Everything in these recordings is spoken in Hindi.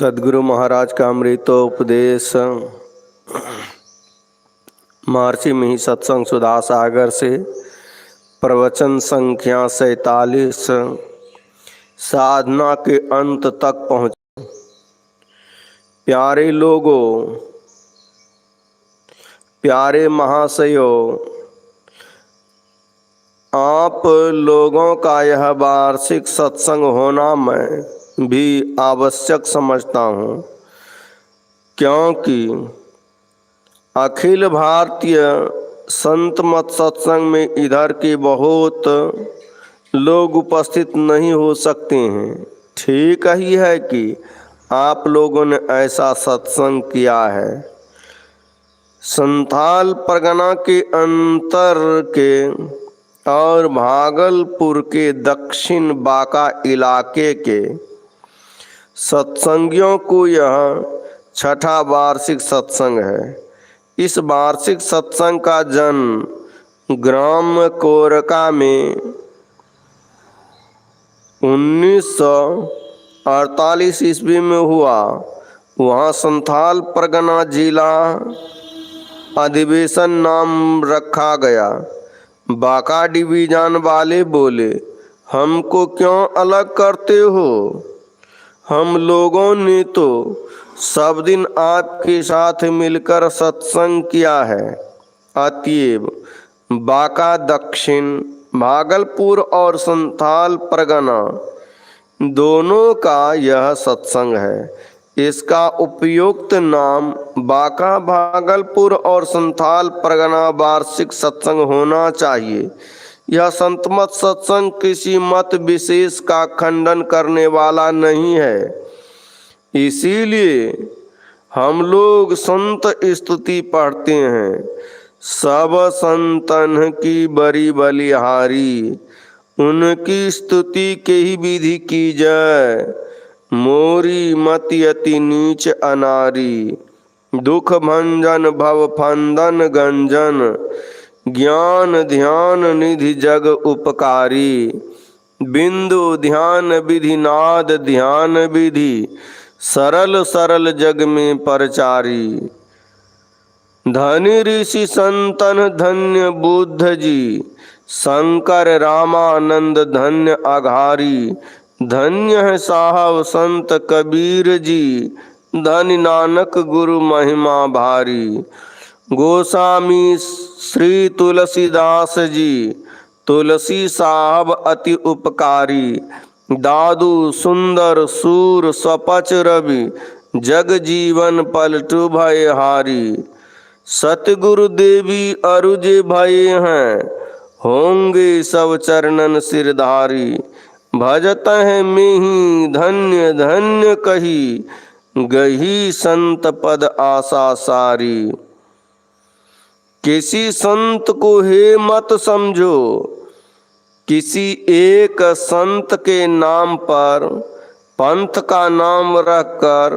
सद्गुरु महाराज का अमृतोपदेश महर्षि मिहि सत्संग सुधा सागर से प्रवचन संख्या 47 साधना के अंत तक पहुँचे। प्यारे लोगों, प्यारे महाशयों, आप लोगों का यह वार्षिक सत्संग होना मैं भी आवश्यक समझता हूँ, क्योंकि अखिल भारतीय संत मत सत्संग में इधर के बहुत लोग उपस्थित नहीं हो सकते हैं। ठीक ही है कि आप लोगों ने ऐसा सत्संग किया है। संथाल परगना के अंतर के और भागलपुर के दक्षिण बांका इलाके के सत्संगियों को यह छठा वार्षिक सत्संग है। इस वार्षिक सत्संग का जन्म ग्राम कोरका में 1948 ईस्वी में हुआ। वहाँ संथाल परगना जिला अधिवेशन नाम रखा गया। बांका डिवीजन वाले बोले, हमको क्यों अलग करते हो? हम लोगों ने तो सब दिन आपके साथ मिलकर सत्संग किया है। अतएव बांका दक्षिण, भागलपुर और संथाल परगना दोनों का यह सत्संग है। इसका उपयुक्त नाम बांका, भागलपुर और संथाल परगना वार्षिक सत्संग होना चाहिए। यह संत मत सत्संग किसी मत विशेष का खंडन करने वाला नहीं है। इसीलिए हम लोग संत स्तुति पढ़ते हैं। सब संतन की बड़ी बलिहारी, उनकी स्तुति के ही विधि की जय। मोरी मति अति नीच अनारी, दुख भंजन भव फंदन गंजन। ज्ञान ध्यान निधि जग उपकारी, बिंदु ध्यान विधि नाद ध्यान विधि। सरल सरल जग में परचारी, धनी ऋषि संतन धन्य बुद्ध जी। शंकर रामानंद धन्य अघारी, धन्य है साहब संत कबीर जी। धन्य नानक गुरु महिमा भारी, गोस्वामी श्री तुलसीदास जी। तुलसी साहब अति उपकारी, दादू सुंदर सूर स्वपच रवि। जग जीवन पलटू भय हारी, सतगुरु देवी अरुजे भय हैं। होंगे सब चरणन सिरधारी, भजत हैं मिहि धन्य धन्य कही। गही संत पद आशा सारी, किसी संत को हे मत समझो। किसी एक संत के नाम पर पंथ का नाम रखकर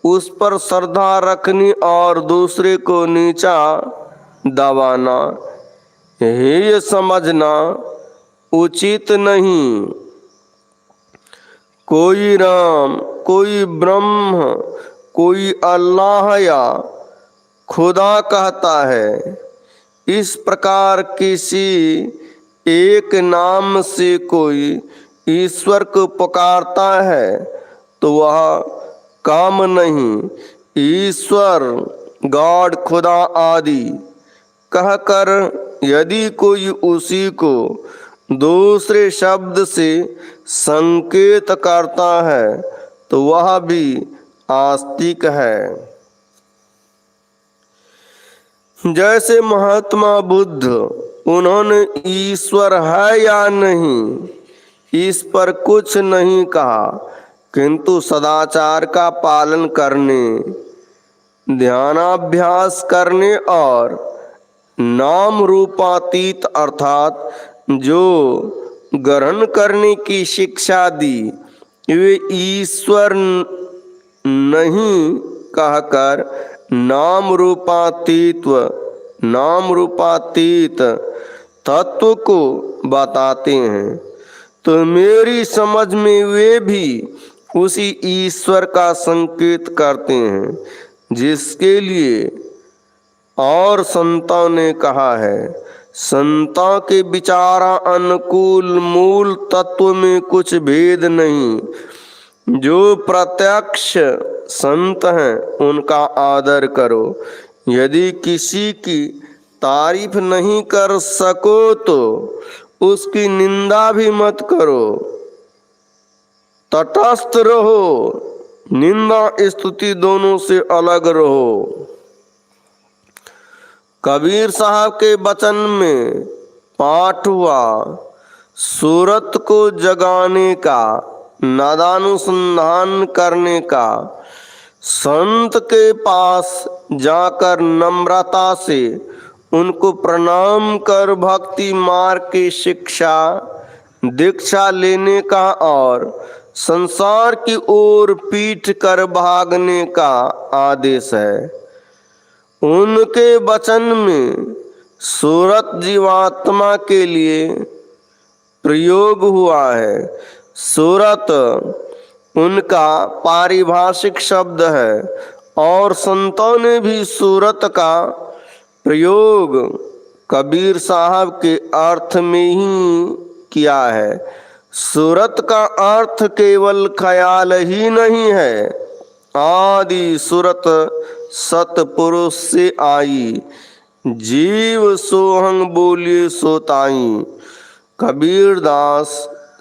उस पर श्रद्धा रखनी और दूसरे को नीचा दबाना, ये समझना उचित नहीं। कोई राम, कोई ब्रह्म, कोई अल्लाह या खुदा कहता है। इस प्रकार किसी एक नाम से कोई ईश्वर को पुकारता है तो वह काम नहीं। ईश्वर, गॉड, खुदा आदि कहकर यदि कोई उसी को दूसरे शब्द से संकेत करता है तो वह भी आस्तिक है। जैसे महात्मा बुद्ध, उन्होंने ईश्वर है या नहीं इस पर कुछ नहीं कहा, किंतु सदाचार का पालन करने, ध्यानाभ्यास करने और नाम रूपातीत अर्थात जो ग्रहण करने की शिक्षा दी। वे ईश्वर नहीं कहकर नाम रूपातीत तत्व को बताते हैं। तो मेरी समझ में वे भी उसी ईश्वर का संकेत करते हैं, जिसके लिए और संतों ने कहा है, संतों के विचारा अनुकूल मूल तत्व में कुछ भेद नहीं। जो प्रत्यक्ष संत हैं उनका आदर करो। यदि किसी की तारीफ नहीं कर सको तो उसकी निंदा भी मत करो। तटस्थ रहो, निंदा स्तुति दोनों से अलग रहो। कबीर साहब के वचन में पाठ हुआ, सूरत को जगाने का, नादानुसंधान करने का, संत के पास जाकर नम्रता से उनको प्रणाम कर भक्ति मार्ग की शिक्षा दीक्षा लेने का और संसार की ओर पीठ कर भागने का आदेश है। उनके वचन में सूरत जीवात्मा के लिए प्रयोग हुआ है। सूरत उनका पारिभाषिक शब्द है और संतों ने भी सूरत का प्रयोग कबीर साहब के अर्थ में ही किया है। सूरत का अर्थ केवल ख्याल ही नहीं है। आदि सूरत सतपुरुष से आई, जीव सोहंग बोलिए सोताई। कबीर दास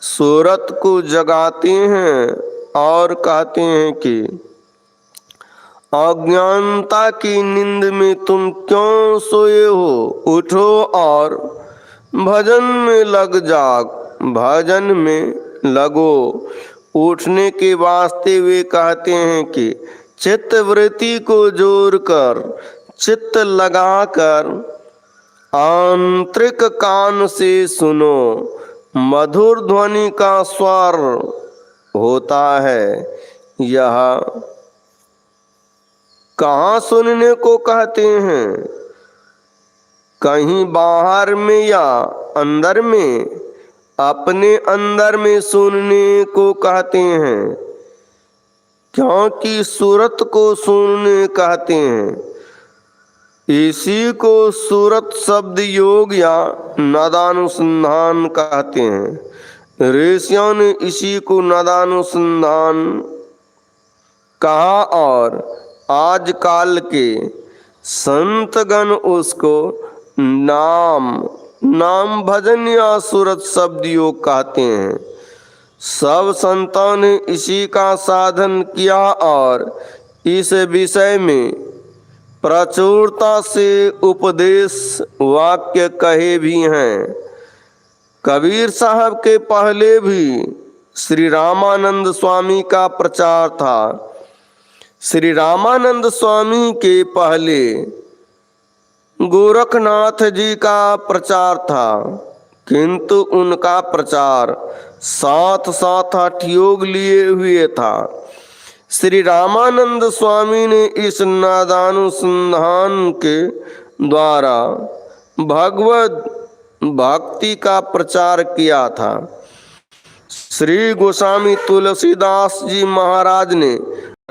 सूरत को जगाते हैं और कहते हैं कि अज्ञानता की नींद में तुम क्यों सोए हो, उठो और भजन में लग जाग, भजन में लगो। उठने के वास्ते वे कहते हैं कि चित्त वृत्ति को जोड़कर, चित्त लगाकर आंतरिक कान से सुनो। मधुर ध्वनि का स्वर होता है। यह कहाँ सुनने को कहते हैं? कहीं बाहर में या अंदर में? अपने अंदर में सुनने को कहते हैं, क्योंकि सूरत को सुनने कहते हैं। इसी को सूरत शब्द योग या नादानुसंधान कहते हैं। ऋषियों ने इसी को नादानुसंधान कहा और आजकल के संतगण उसको नाम भजन या सूरत शब्द योग कहते हैं। सब संतों ने इसी का साधन किया और इस विषय में प्रचुरता से उपदेश वाक्य कहे भी हैं। कबीर साहब के पहले भी श्री रामानंद स्वामी का प्रचार था। श्री रामानंद स्वामी के पहले गोरखनाथ जी का प्रचार था, किंतु उनका प्रचार साथ साथ हठ योग लिए हुए था। श्री रामानंद स्वामी ने इस नादानुसंधान के द्वारा भगवत भक्ति का प्रचार किया था। श्री गोस्वामी तुलसीदास जी महाराज ने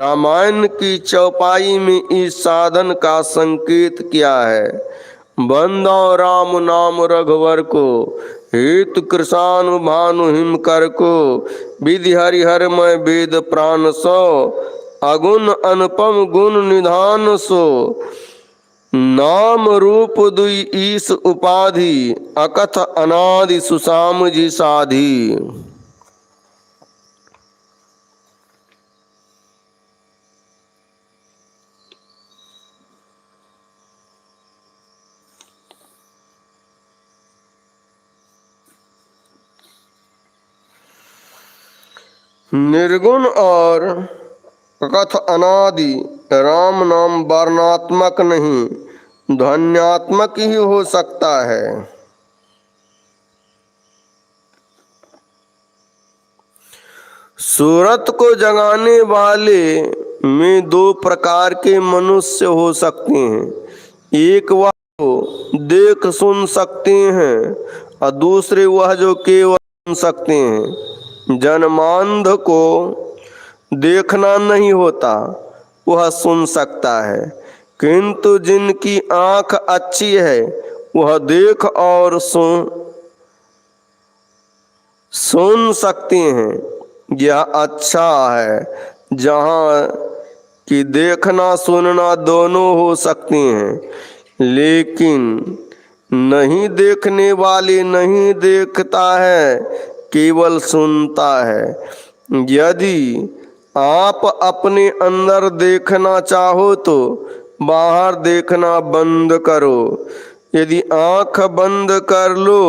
रामायण की चौपाई में इस साधन का संकेत किया है। बंदो राम नाम रघुवर को, हेतु कृषानु भानु हिम कर को, विधि हरिहर मय वेद प्राण सो, अगुण अनुपम गुण निधान सो, नाम रूप दुई ईस उपाधि, अकथ अनादि सुसाम जी साधी। निर्गुण और अकथ अनादि राम नाम वर्णात्मक नहीं, ध्वन्यात्मक ही हो सकता है। सूरत को जगाने वाले में दो प्रकार के मनुष्य हो सकते हैं। एक वह जो देख सुन सकते हैं और दूसरे वह जो केवल सुन सकते हैं। जन्मांध को देखना नहीं होता वह सुन सकता है, किंतु जिनकी आंख अच्छी है वह देख और सुन सकते हैं। यह अच्छा है जहाँ कि देखना सुनना दोनों हो सकते हैं, लेकिन नहीं देखने वाले नहीं देखता है, केवल सुनता है। यदि आप अपने अंदर देखना चाहो तो बाहर देखना बंद करो। यदि आंख बंद कर लो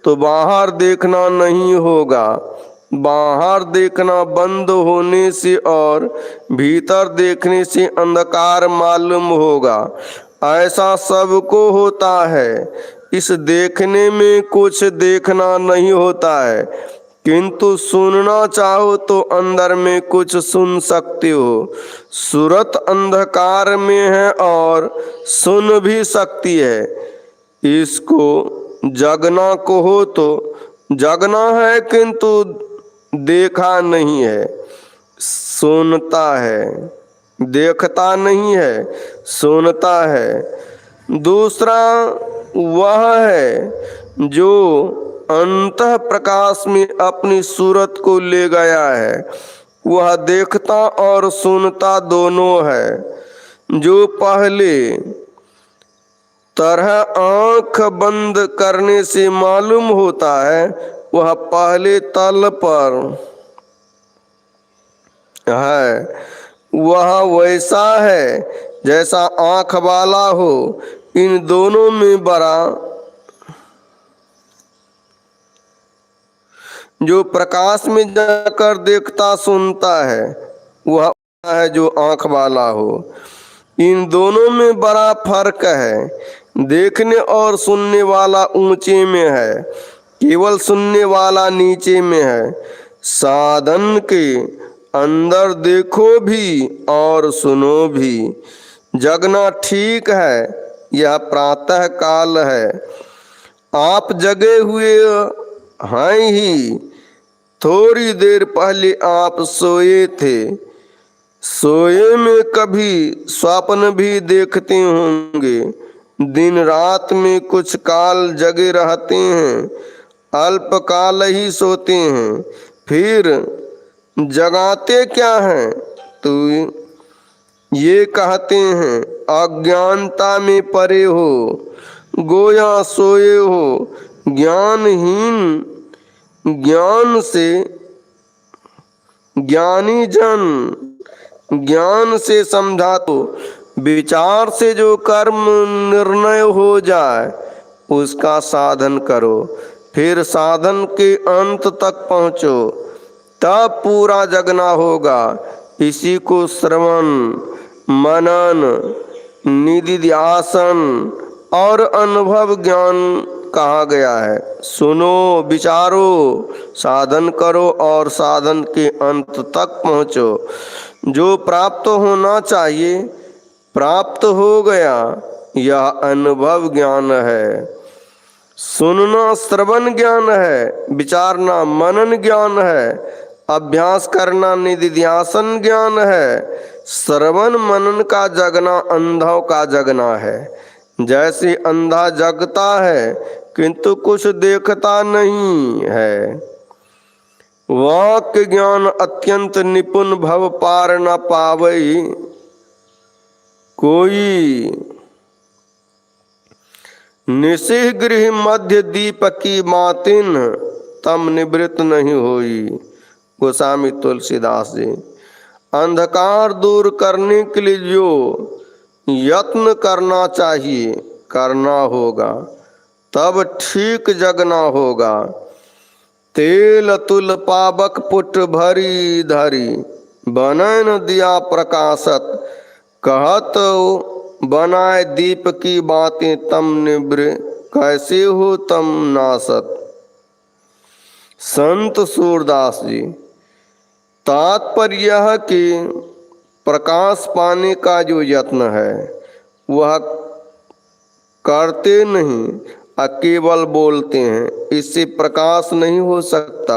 तो बाहर देखना नहीं होगा। बाहर देखना बंद होने से और भीतर देखने से अंधकार मालूम होगा। ऐसा सबको होता है। इस देखने में कुछ देखना नहीं होता है, किंतु सुनना चाहो तो अंदर में कुछ सुन सकते हो। सूरत अंधकार में है और सुन भी सकती है। इसको जगना कहो तो जगना है, किंतु देखा नहीं है, सुनता है। देखता नहीं है, सुनता है। दूसरा वह है जो अंतः प्रकाश में अपनी सूरत को ले गया है। वह देखता और सुनता दोनों है। जो पहले तरह आंख बंद करने से मालूम होता है वह पहले तल पर है। वह वैसा है जैसा आंख वाला हो। इन दोनों में बड़ा जो प्रकाश में जाकर देखता सुनता है वह है जो आंख वाला हो। इन दोनों में बड़ा फर्क है। देखने और सुनने वाला ऊंचे में है, केवल सुनने वाला नीचे में है। साधन के अंदर देखो भी और सुनो भी। जगना ठीक है, यह प्रातः काल है। आप जगे हुए हैं ही। थोड़ी देर पहले आप सोए थे। सोए में कभी स्वप्न भी देखते होंगे। दिन रात में कुछ काल जगे रहते हैं, अल्प काल ही सोते हैं, फिर जगाते क्या हैं? तो ये कहते हैं अज्ञानता में पड़े हो, गोया सोए हो। ज्ञानहीन ज्ञान से ज्ञानी जन ज्ञान से समझा तो विचार से जो कर्म निर्णय हो जाए उसका साधन करो। फिर साधन के अंत तक पहुँचो, तब पूरा जगना होगा। इसी को श्रवण, मनन, निधिध्यासन और अनुभव ज्ञान कहा गया है। सुनो, विचारो, साधन करो और साधन के अंत तक पहुँचो। जो प्राप्त होना चाहिए प्राप्त हो गया, यह अनुभव ज्ञान है। सुनना श्रवण ज्ञान है, विचारना मनन ज्ञान है, अभ्यास करना निधिध्यासन ज्ञान है। श्रवण मनन का जगना अंधों का जगना है। जैसे अंधा जगता है किंतु कुछ देखता नहीं है। वाक्य ज्ञान अत्यंत निपुण भव पार न पावई कोई। निशिह गृह मध्य दीप की मातिन तम निवृत्त नहीं होई। गोस्वामी तुलसीदास जी। अंधकार दूर करने के लिए जो यत्न करना चाहिए करना होगा, तब ठीक जगना होगा। तेल तुल पावक पुट भरी धरी, बनैन दिया प्रकाशत। कहत बनाए दीप की बातें तम निब्र, कैसे हो तम नासत। संत सूरदास जी। तात्पर्य यह कि प्रकाश पाने का जो यत्न है वह करते नहीं, केवल बोलते हैं। इससे प्रकाश नहीं हो सकता।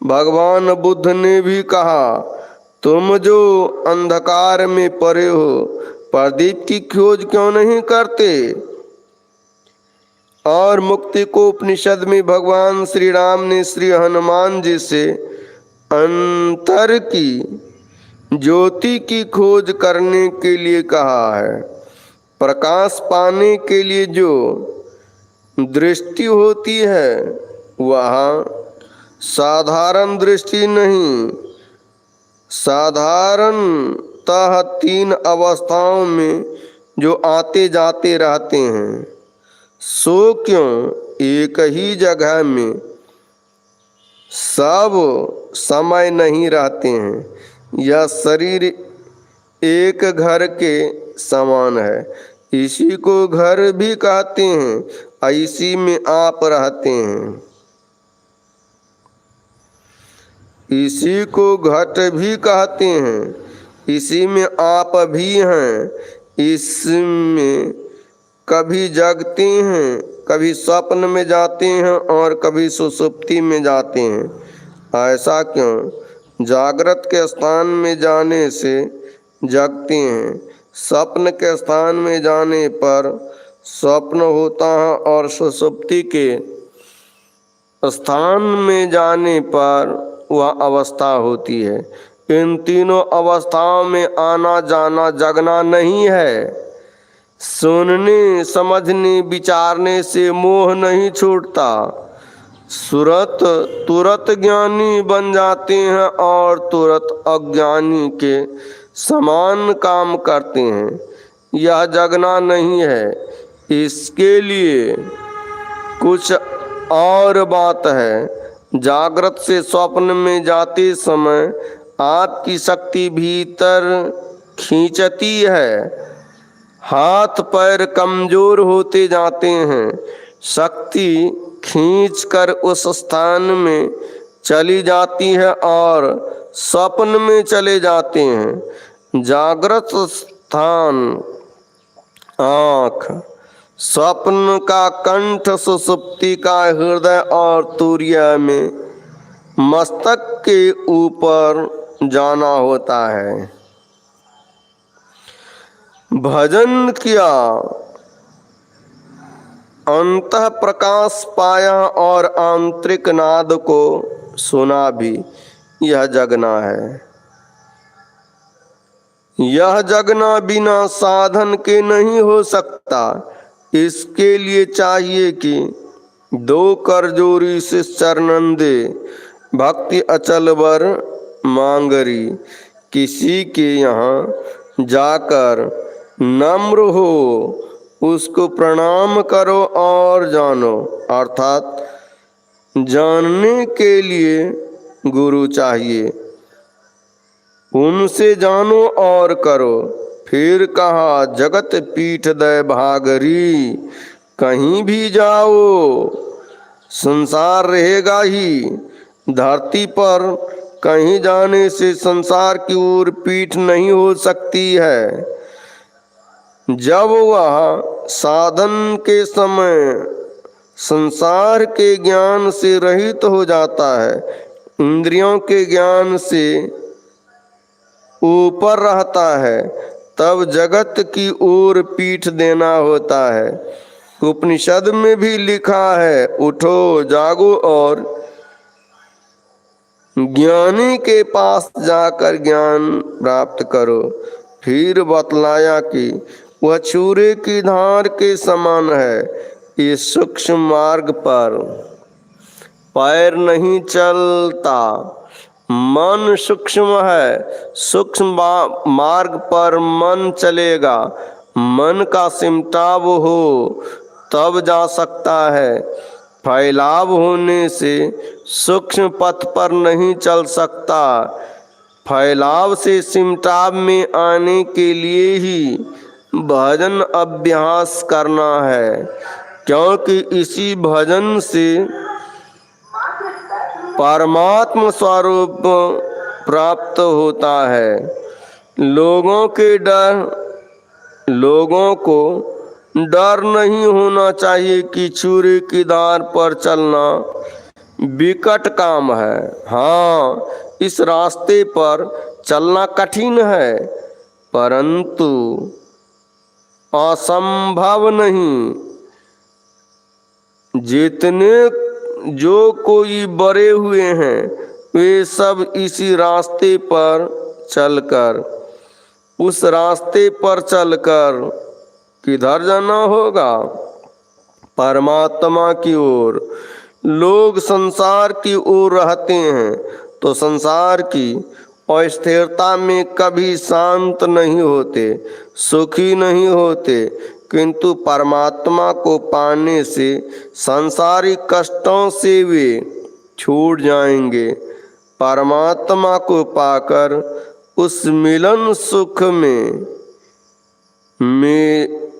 भगवान बुद्ध ने भी कहा तुम जो अंधकार में पड़े हो, प्रदीप की खोज क्यों नहीं करते? और मुक्ति को उपनिषद में भगवान श्री राम ने श्री हनुमान जी से अंतर की ज्योति की खोज करने के लिए कहा है। प्रकाश पाने के लिए जो दृष्टि होती है वह साधारण दृष्टि नहीं, साधारणतः 3 अवस्थाओं में जो आते जाते रहते हैं, सो क्यों एक ही जगह में सब समय नहीं रहते हैं। यह शरीर एक घर के समान है, इसी को घर भी कहते हैं, इसी में आप रहते हैं। इसी को घट भी कहते हैं, इसी में आप भी हैं। इसमें कभी जागते हैं, कभी स्वप्न में जाते हैं और कभी सुषुप्ति में जाते हैं। ऐसा क्यों? जागृत के स्थान में जाने से जगते हैं, स्वप्न के स्थान में जाने पर स्वप्न होता है और सुषुप्ति के स्थान में जाने पर वह अवस्था होती है। इन तीनों अवस्थाओं में आना जाना जगना नहीं है। सुनने, समझने, विचारने से मोह नहीं छूटता। तुरंत ज्ञानी बन जाते हैं और तुरंत अज्ञानी के समान काम करते हैं। यह जगना नहीं है, इसके लिए कुछ और बात है। जागृत से स्वप्न में जाते समय आपकी शक्ति भीतर खींचती है, हाथ पैर कमजोर होते जाते हैं, शक्ति खींचकर उस स्थान में चली जाती है और स्वप्न में चले जाते हैं। जागृत स्थान आँख, स्वप्न का कंठ, सुषुप्ति का हृदय और तुर्य में मस्तक के ऊपर जाना होता है। भजन किया, अंतः प्रकाश पाया और आंतरिक नाद को सुना भी, यह जगना है। यह जगना बिना साधन के नहीं हो सकता। इसके लिए चाहिए कि 2 करजोरी से चरणन दे, भक्ति अचल बर मांगरी। किसी के यहाँ जाकर नम्र हो, उसको प्रणाम करो और जानो। अर्थात जानने के लिए गुरु चाहिए, उनसे जानो और करो। फिर कहा जगत पीठ दय भागरी, कहीं भी जाओ संसार रहेगा ही। धरती पर कहीं जाने से संसार की ओर पीठ नहीं हो सकती है। जब वह साधन के समय संसार के ज्ञान से रहित हो जाता है, इंद्रियों के ज्ञान से ऊपर रहता है, तब जगत की ओर पीठ देना होता है। उपनिषद में भी लिखा है, उठो जागो और ज्ञानी के पास जाकर ज्ञान प्राप्त करो। फिर बतलाया कि वह छुरे की धार के समान है। इस सूक्ष्म मार्ग पर पैर नहीं चलता, मन सूक्ष्म है। सूक्ष्म मार्ग पर मन चलेगा, मन का सिमटाव हो तब जा सकता है। फैलाव होने से सूक्ष्म पथ पर नहीं चल सकता। फैलाव से सिमटाव में आने के लिए ही भजन अभ्यास करना है, क्योंकि इसी भजन से परमात्म स्वरूप प्राप्त होता है। लोगों को डर नहीं होना चाहिए कि छुरे की धार पर चलना विकट काम है। हाँ, इस रास्ते पर चलना कठिन है, परंतु असंभव नहीं। जितने जो कोई बड़े हुए हैं वे सब इसी रास्ते पर चलकर, उस रास्ते पर चलकर किधर जाना होगा? परमात्मा की ओर। लोग संसार की ओर रहते हैं तो संसार की अस्थिरता में कभी शांत नहीं होते, सुखी नहीं होते, किंतु परमात्मा को पाने से सांसारिक कष्टों से वे छूट जाएंगे। परमात्मा को पाकर उस मिलन सुख में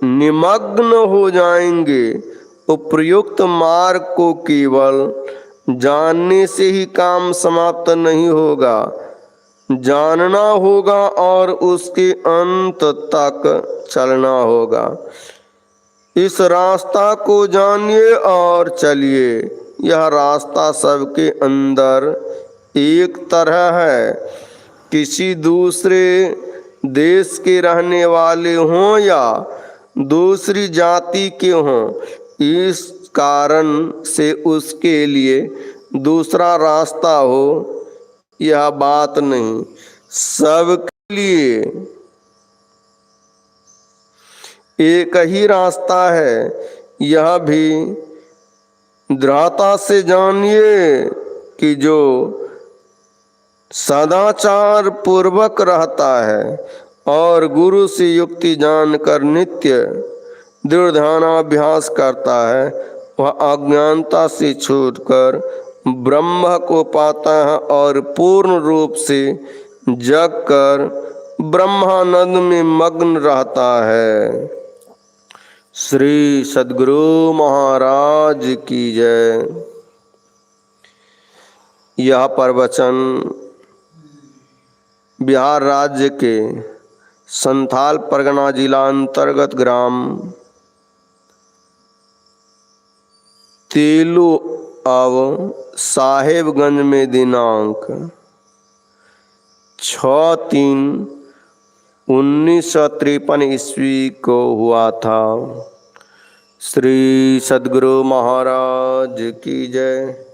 निमग्न हो जाएंगे। उपयुक्त मार्ग को केवल जानने से ही काम समाप्त नहीं होगा, जानना होगा और उसके अंत तक चलना होगा। इस रास्ता को जानिए और चलिए। यह रास्ता सबके अंदर एक तरह है। किसी दूसरे देश के रहने वाले हों या दूसरी जाति के हों, इस कारण से उसके लिए दूसरा रास्ता हो यह बात नहीं। सबके लिए एक ही रास्ता है, यह भी दृढ़ता से जानिए कि जो सदाचार पूर्वक रहता है और गुरु से युक्ति जानकर नित्य दृढ़ ध्यानाभ्यास करता है, वह अज्ञानता से छूटकर ब्रह्म को पाता है और पूर्ण रूप से जग कर ब्रह्मानंद में मग्न रहता है। श्री सद्गुरु महाराज की जय। यह प्रवचन बिहार राज्य के संथाल परगना जिला अंतर्गत ग्राम तेलू अब साहेबगंज में दिनांक 6/3/1953 ईस्वी को हुआ था। श्री सद्गुरु महाराज की जय।